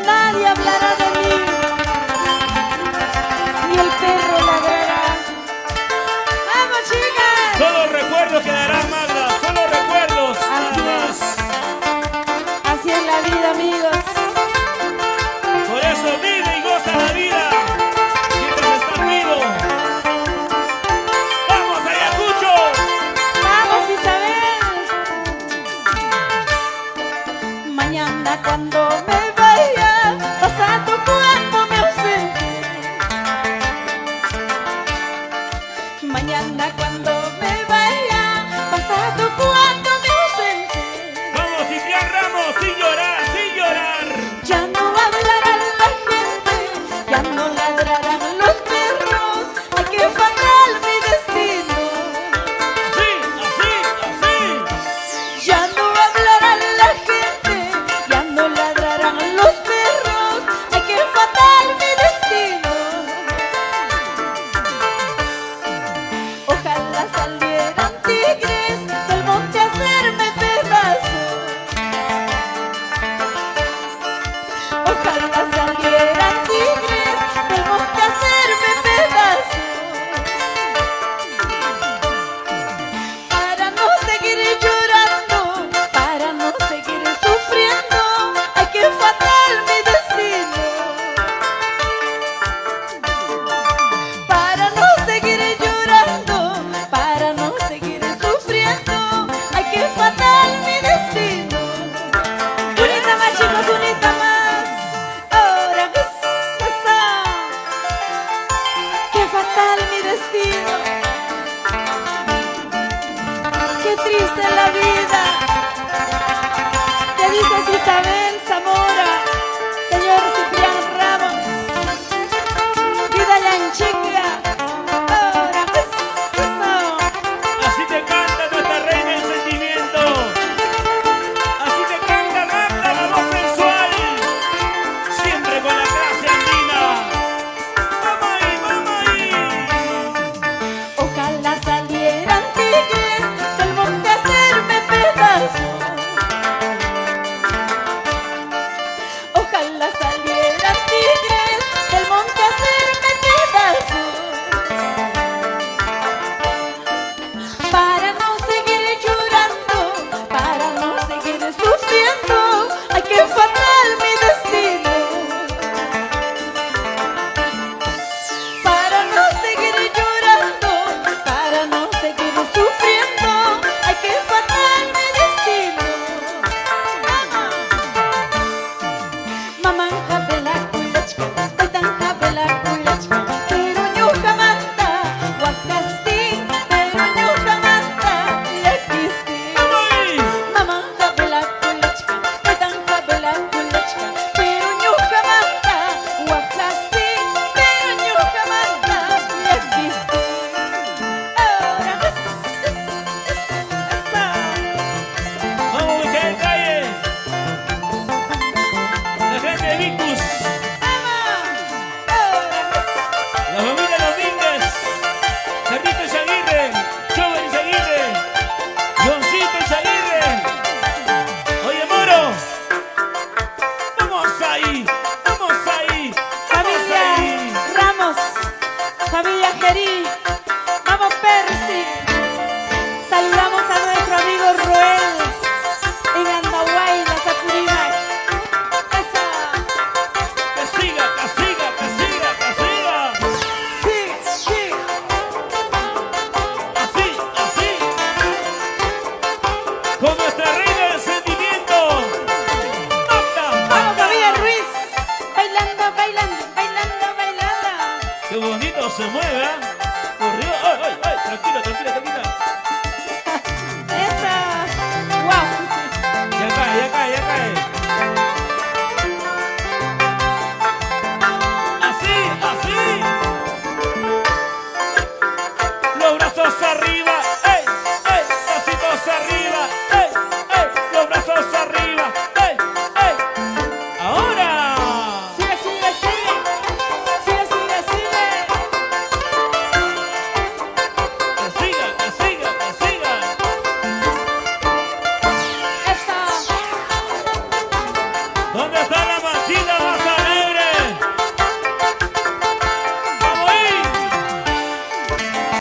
nadie hablará de mí, ni el perro ladrará. ¡Vamos, chicas! Solo recuerdos quedarán, Magda, solo recuerdos. Así es. Así es la vida, amigos. Por eso vive y goza la vida mientras estás vivo. ¡Vamos, Ayacucho! ¡Vamos, Isabel! Mañana cuando me vaya, pasa tu cuerpo me ausente. Mañana cuando me vaya, pasa tu cuerpo me ausente. Vamos, Ciprián Ramos, sin llorar, sin llorar. Ya no hablará la gente, ya no ladrarán los perros. Ay, qué fatal mi destino. Así, así, así. Ya no hablará la gente, ya no ladrarán los perros. Ay, qué fatal mi destino. Ojalá salieran tigres del monte a hacerme pedazos. Ojalá salieran tigres del monte a hacerme pedazos. Para no seguir llorando, para no seguir sufriendo. Ay, qué fatal mi destino. Para no seguir llorando, para no seguir sufriendo. Ay, qué fatal mi destino. Unita más, chicos, unita más. Ahora que está. Qué fatal mi destino. Qué triste la vida. Te dices Isabel Zamora, señor Ciprián Ramos. Vida ya en chica. Ahora que eso. Así te canta nuestra reina del sentimiento. Así te canta Magda, la voz sensual. Siempre con la clase andina. ¡Vamos ahí, vamos ahí! Ojalá salieran tigres del monte a hacerme pedazos. Ojalá salieran tigres del monte a hacerme pedazos. Para no seguir llorando, para no seguir sufriendo. Ay, qué fatal mi destino. Para no seguir llorando, para no seguir sufriendo. Ay, qué fatal mi destino. Mamá, jabela kulachka, taitan jabela kulachka. Pero ñuka manta, wakasti, pero ñuka manta, yakisti. ¡Vamos ahí! Mamá, jabela kulachka, taitan jabela kulachka. Pero ñuka manta, wakasti, pero ñuka manta, yakisti. Ahora ¡Vamos, Michael Calle! La gente de Victus. La familia Domínguez. Carlito Izaguirre. Joven Izaguirre. Johncito Izaguirre. Oye, Moro. Vamos ahí. Vamos ahí. Vamos Familia ahí. Ramos, familia Gerí, vamos Percy. Saludamos a nuestro amigo Roel en Andahuay, la Sapurímac. Esa, Que siga, que siga, que siga, que siga. sí, sí. Así, así. Con nuestra reina del sentimiento. Magda, Vamos Magda. familia Ruiz, bailando, bailando, bailando, bailando. Qué bonito se mueve, ¿eh?